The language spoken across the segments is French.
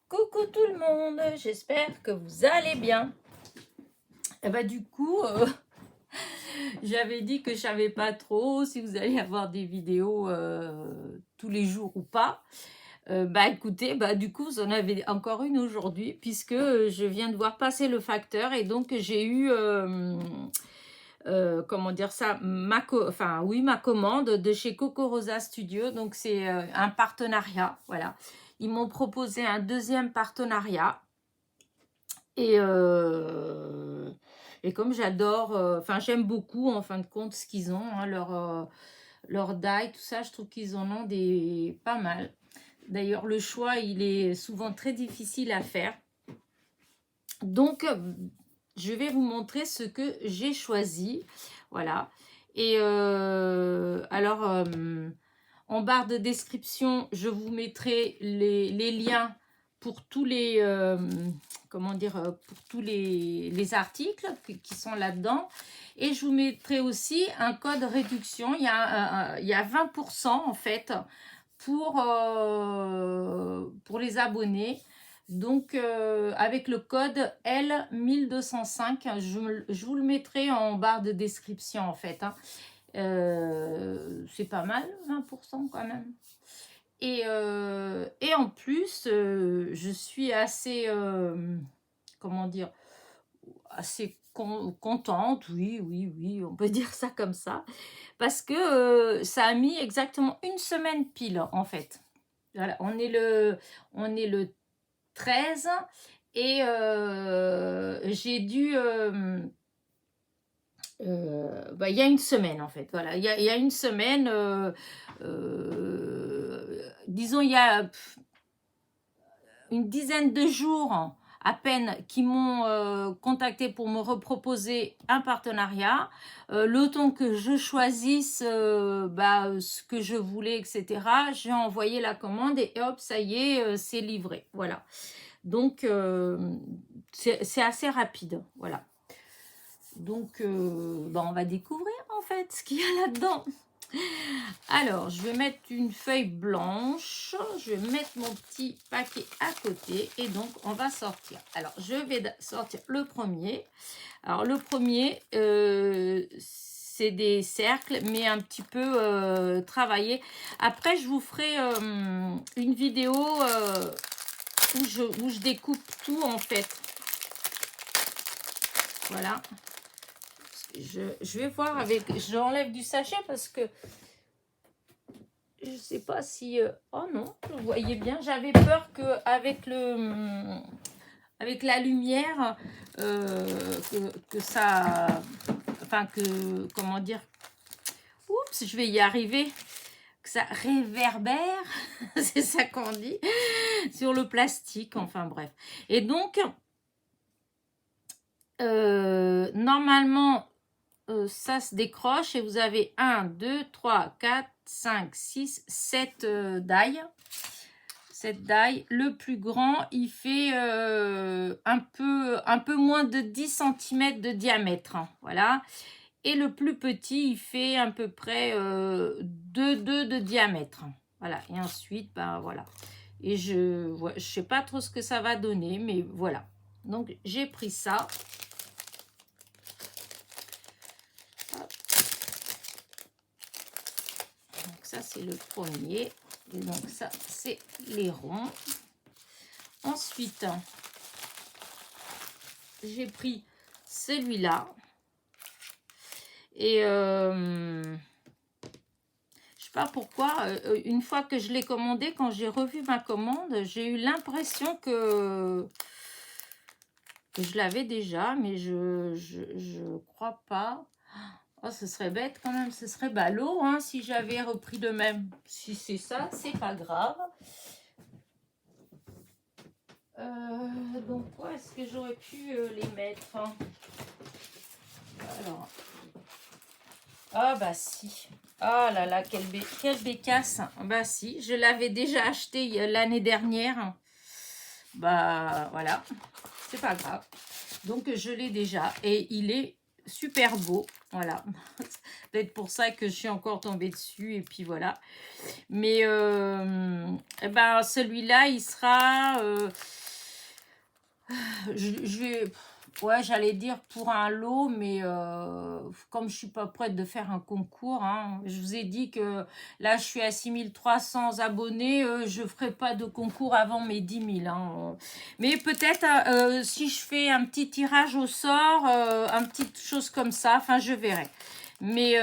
Coucou tout le monde, j'espère que vous allez bien. Et bah du coup, j'avais dit que je savais pas trop si vous allez avoir des vidéos tous les jours ou pas. Bah écoutez, bah du coup vous en avez encore une aujourd'hui puisque je viens de voir passer le facteur et donc j'ai eu comment dire ça, ma commande de chez Coco Rosa Studio. Donc c'est un partenariat, voilà. Ils m'ont proposé un deuxième partenariat. Et comme j'adore, enfin j'aime beaucoup en fin de compte ce qu'ils ont, hein, leur die, tout ça, je trouve qu'ils en ont des pas mal. D'ailleurs, le choix, il est souvent très difficile à faire. Donc, je vais vous montrer ce que j'ai choisi. Voilà. Et alors, en barre de description, je vous mettrai les liens pour tous les comment dire, pour tous les articles qui sont là-dedans, et je vous mettrai aussi un code réduction. Il y a 20% en fait pour les abonnés. Donc avec le code L1205, je vous le mettrai en barre de description en fait, hein. C'est pas mal, 20% quand même. Et en plus, je suis assez, comment dire, assez contente, oui, on peut dire ça comme ça, parce que ça a mis exactement une semaine pile, en fait. Voilà, on est le 13 et j'ai dû... il y a une semaine en fait, voilà, il y a une semaine, disons il y a une dizaine de jours à peine qui m'ont contacté pour me reproposer un partenariat, le temps que je choisisse ce que je voulais, etc. J'ai envoyé la commande et hop, ça y est, c'est livré, voilà. Donc c'est assez rapide, voilà. Donc on va découvrir en fait ce qu'il y a là-dedans. Alors, je vais mettre une feuille blanche, je vais mettre mon petit paquet à côté et donc on va sortir. Alors, je vais sortir le premier. Alors, le premier, c'est des cercles, mais un petit peu travaillés. Après, je vous ferai une vidéo où je découpe tout en fait. Voilà. Je vais voir avec... J'enlève du sachet parce que je sais pas si... oh non, vous voyez bien, j'avais peur qu'avec avec la lumière, que ça... Enfin, que... Comment dire? Oups, je vais y arriver. Que ça réverbère, c'est ça qu'on dit, sur le plastique, enfin bref. Et donc, normalement, ça se décroche et vous avez 1, 2, 3, 4, 5, 6, 7 dailles. 7 dailles. Le plus grand, il fait un peu moins de 10 cm de diamètre. Hein, voilà. Et le plus petit, il fait à peu près 2 de diamètre. Voilà. Et ensuite, voilà. Et je sais pas trop ce que ça va donner, mais voilà. Donc, j'ai pris ça. Ça, c'est le premier. Et donc, ça, c'est les ronds. Ensuite, j'ai pris celui-là. Et je sais pas pourquoi, une fois que je l'ai commandé, quand j'ai revu ma commande, j'ai eu l'impression que je l'avais déjà, mais je crois pas. Oh, ce serait bête quand même, ce serait ballot hein, si j'avais repris le même. Si c'est ça, c'est pas grave. Donc, où est-ce que j'aurais pu les mettre hein? Alors, ah bah si. Oh là là, quelle bécasse. Bah si, je l'avais déjà acheté l'année dernière. Bah voilà, c'est pas grave. Donc je l'ai déjà et il est super beau. Voilà. Peut-être pour ça que je suis encore tombée dessus. Et puis voilà. Mais eh ben, celui-là, il sera... je vais... Ouais, j'allais dire pour un lot, mais comme je suis pas prête de faire un concours, hein, je vous ai dit que là, je suis à 6300 abonnés, je ferai pas de concours avant mes 10 000. Hein. Mais peut-être si je fais un petit tirage au sort, un petit chose comme ça, enfin, je verrai. Mais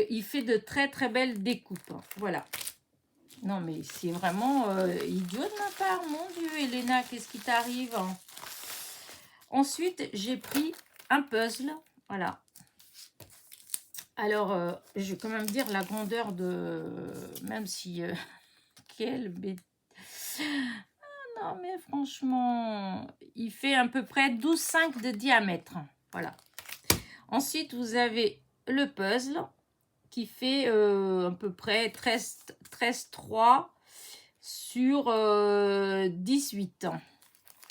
il fait de très très belles découpes. Hein. Voilà. Non, mais c'est vraiment idiot de ma part, mon Dieu, Elena, qu'est-ce qui t'arrive? Ensuite, j'ai pris un puzzle, voilà. Alors, je vais quand même dire la grandeur de... Même si... quelle bête... Ah non, mais franchement, il fait à peu près 12,5 de diamètre, voilà. Ensuite, vous avez le puzzle qui fait à peu près 13,3 sur 18 ans.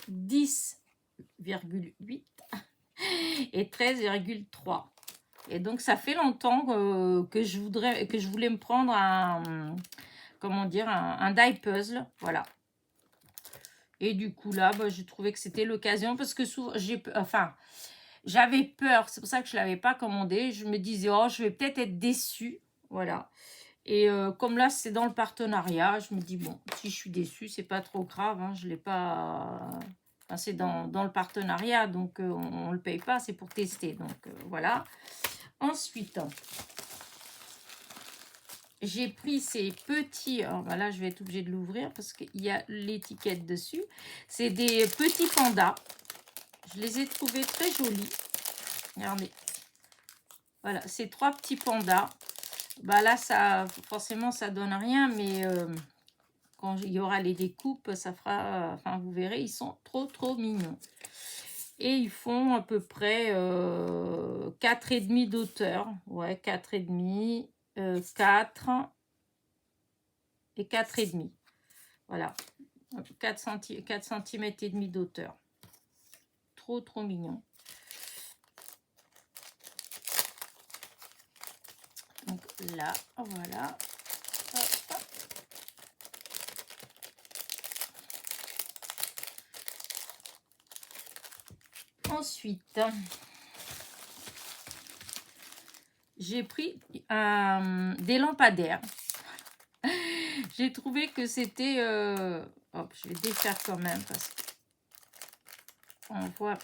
10,8 et 13,3. Et donc, ça fait longtemps que je voulais me prendre comment dire, un die puzzle. Voilà. Et du coup, là, bah, j'ai trouvé que c'était l'occasion parce que souvent, j'avais peur. C'est pour ça que je ne l'avais pas commandé. Je me disais, oh, je vais peut-être être déçue. Voilà. Et comme là, c'est dans le partenariat, je me dis, bon, si je suis déçue, c'est pas trop grave. Hein, je l'ai pas... Enfin, c'est dans le partenariat, donc on ne le paye pas, c'est pour tester. Donc, voilà. Ensuite, j'ai pris ces petits... Alors, là, je vais être obligée de l'ouvrir parce qu'il y a l'étiquette dessus. C'est des petits pandas. Je les ai trouvés très jolis. Regardez. Voilà, ces 3 petits pandas. Bah là, ça, forcément, ça donne rien, mais quand il y aura les découpes, ça fera... Enfin, vous verrez, ils sont trop, trop mignons. Et ils font à peu près 4,5 d'auteur. Ouais, 4,5, 4 et 4,5. Voilà. 4 cm et demi d'auteur. Trop, trop mignon. Donc là, voilà. Hop. Ensuite, j'ai pris des lampadaires. J'ai trouvé que c'était... hop, je vais défaire quand même parce qu'on voit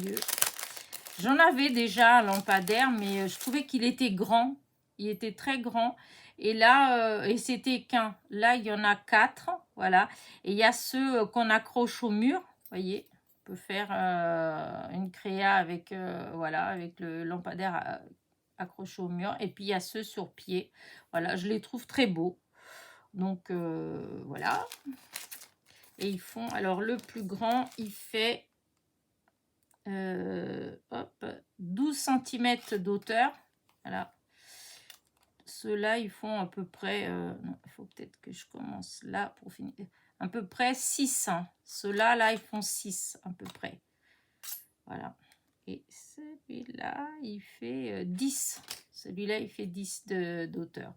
mieux. J'en avais déjà un lampadaire, mais je trouvais qu'il était grand. Il était très grand. Et là, et c'était qu'un. Là, il y en a 4. Voilà. Et il y a ceux qu'on accroche au mur. Vous voyez, on peut faire une créa avec, voilà, avec le lampadaire accroché au mur. Et puis, il y a ceux sur pied. Voilà, je les trouve très beaux. Donc, voilà. Et ils font... Alors, le plus grand, il fait... hop, 12 cm d'auteur. Voilà. Ceux-là, ils font à peu près... non, il faut peut-être que je commence là pour finir. À peu près 6. Hein. Ceux-là, là, ils font 6 à peu près. Voilà. Et celui-là, il fait 10. Celui-là, il fait 10 d'auteur.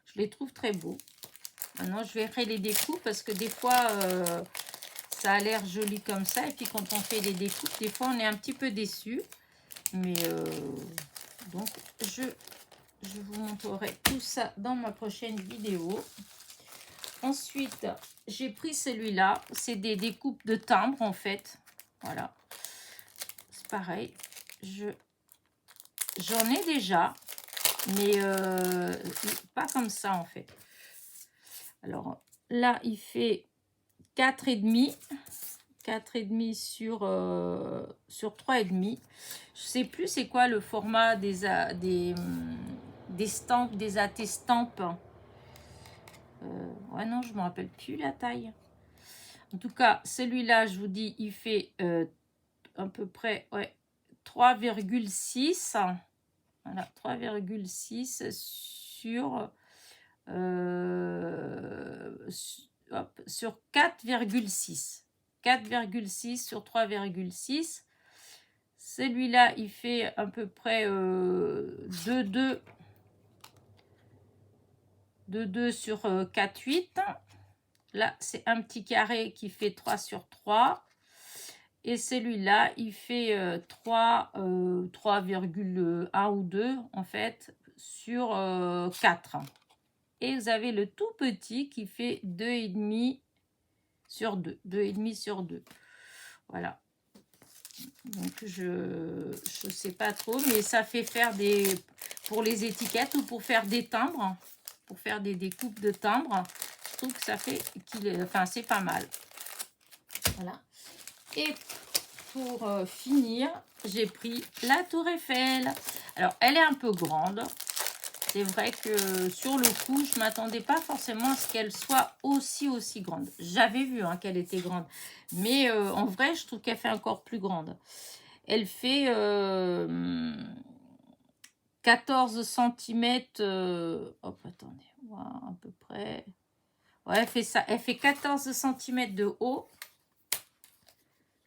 Je les trouve très beaux. Maintenant, je verrai les découpes parce que des fois, ça a l'air joli comme ça. Et puis, quand on fait les découpes, des fois, on est un petit peu déçu. Mais donc, je vous montrerai tout ça dans ma prochaine vidéo. Ensuite, j'ai pris celui-là. C'est des découpes de timbres, en fait. Voilà. C'est pareil. J'en ai déjà, mais pas comme ça, en fait. Alors, là, il fait 4,5. 4,5 sur 3,5. Je sais plus c'est quoi le format des stampes, des attestampes. Ouais, non, je me rappelle plus la taille. En tout cas, celui-là, je vous dis, il fait à peu près 3,6. Voilà, 3,6 sur, sur 4,6. 4,6 sur 3,6. Celui-là, il fait à peu près 2,2 sur 4,8. Là, c'est un petit carré qui fait 3 sur 3. Et celui-là, il fait 3,1 ou 2, en fait, sur 4. Et vous avez le tout petit qui fait 2,5 sur 2. 2,5 sur 2. Voilà. Donc, je sais pas trop, mais ça fait faire des... Pour les étiquettes ou pour faire des timbres, pour faire des découpes de timbres. Je trouve que ça fait qu'il est... Enfin, c'est pas mal. Voilà. Et pour finir, j'ai pris la Tour Eiffel. Alors, elle est un peu grande. C'est vrai que sur le coup, je ne m'attendais pas forcément à ce qu'elle soit aussi grande. J'avais vu qu'elle était grande. Mais en vrai, je trouve qu'elle fait encore plus grande. Elle fait 14 cm. Hop, attendez, voir à peu près. Ouais, elle fait ça. Elle fait 14 cm de haut.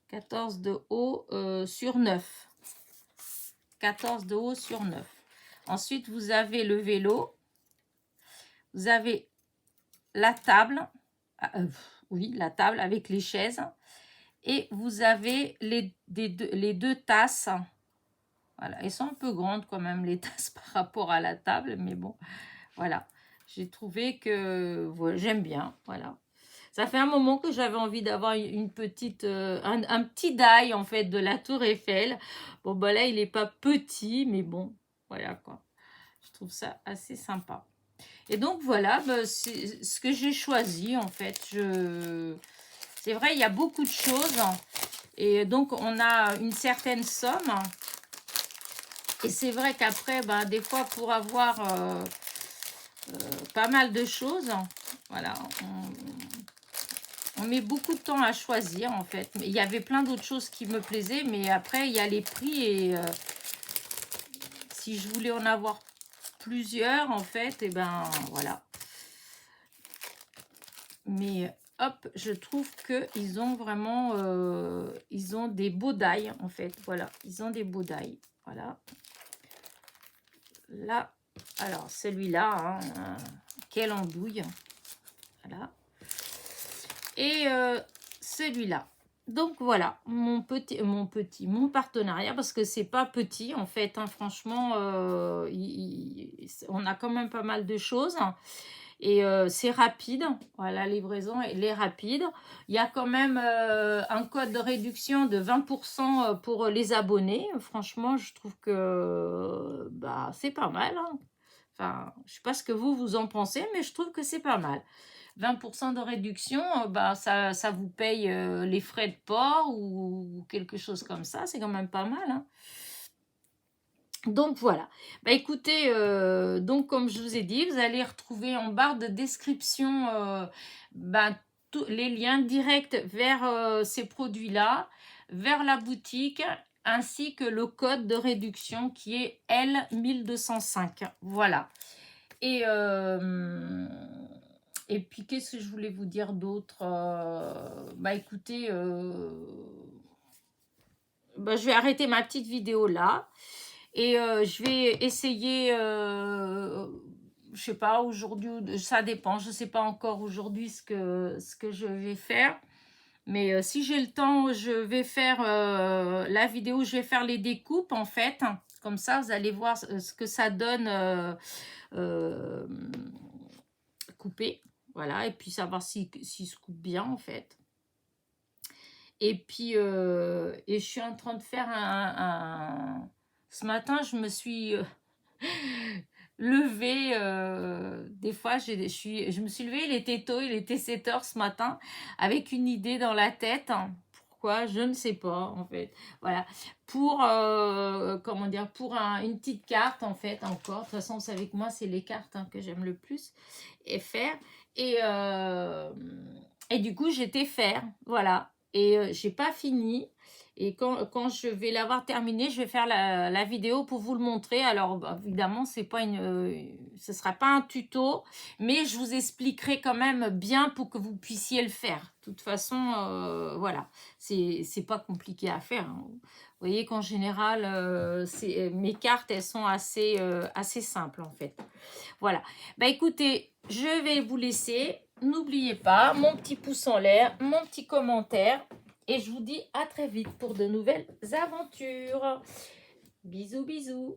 14 de haut sur 9. 14 de haut sur 9. Ensuite, vous avez le vélo. Vous avez la table. Oui, la table avec les chaises. Et vous avez les deux tasses. Voilà, elles sont un peu grandes quand même, les tasses par rapport à la table. Mais bon, voilà. J'ai trouvé que voilà, j'aime bien. Voilà. Ça fait un moment que j'avais envie d'avoir une petite, un petit die en fait de la Tour Eiffel. Bon, bah là, il n'est pas petit, mais bon, voilà quoi. Je trouve ça assez sympa. Et donc voilà, bah, c'est ce que j'ai choisi en fait. C'est vrai, il y a beaucoup de choses. Et donc, on a une certaine somme. Et c'est vrai qu'après, bah, des fois, pour avoir pas mal de choses, voilà, on met beaucoup de temps à choisir en fait. Il y avait plein d'autres choses qui me plaisaient, mais après il y a les prix et si je voulais en avoir plusieurs en fait, et ben voilà. Mais hop, je trouve que ils ont vraiment, ils ont des beaux die en fait. Voilà, ils ont des beaux die. Voilà. Là, alors celui-là, quelle andouille. Voilà. Et celui-là. Donc voilà, mon partenariat, parce que c'est pas petit en fait, franchement, on a quand même pas mal de choses. Et c'est rapide, voilà, la livraison elle est rapide. Il y a quand même un code de réduction de 20% pour les abonnés. Franchement, je trouve que bah, c'est pas mal. Enfin, je sais pas ce que vous en pensez, mais je trouve que c'est pas mal. 20% de réduction, bah, ça vous paye les frais de port ou quelque chose comme ça. C'est quand même pas mal. Donc voilà. Bah, écoutez, donc comme je vous ai dit, vous allez retrouver en barre de description bah, les liens directs vers ces produits-là, vers la boutique, ainsi que le code de réduction qui est L1205. Voilà. Et puis, qu'est-ce que je voulais vous dire d'autre bah, écoutez, bah, je vais arrêter ma petite vidéo là. Et je vais essayer, je sais pas, aujourd'hui, ça dépend. Je sais pas encore aujourd'hui ce que je vais faire. Mais si j'ai le temps, je vais faire la vidéo, je vais faire les découpes en fait. Comme ça, vous allez voir ce que ça donne coupé. Voilà, et puis savoir s'il se coupe bien en fait. Et puis, et je suis en train de faire ce matin, je me suis levée. Des fois, je me suis levée, il était tôt, il était 7 heures ce matin, avec une idée dans la tête. Pourquoi? Je ne sais pas, en fait. Voilà. Pour, comment dire, pour une petite carte, en fait, encore. De toute façon, vous savez que moi, c'est les cartes que j'aime le plus et faire. Et du coup, j'étais faire. Voilà. et j'ai pas fini. Et quand je vais l'avoir terminé, je vais faire la vidéo pour vous le montrer. Alors, bah, évidemment, c'est pas ce sera pas un tuto, mais je vous expliquerai quand même bien pour que vous puissiez le faire. De toute façon, voilà, c'est pas compliqué à faire, hein. Vous voyez qu'en général, mes cartes, elles sont assez simples en fait. Voilà. Bah écoutez, je vais vous laisser. N'oubliez pas mon petit pouce en l'air, mon petit commentaire. Et je vous dis à très vite pour de nouvelles aventures. Bisous, bisous.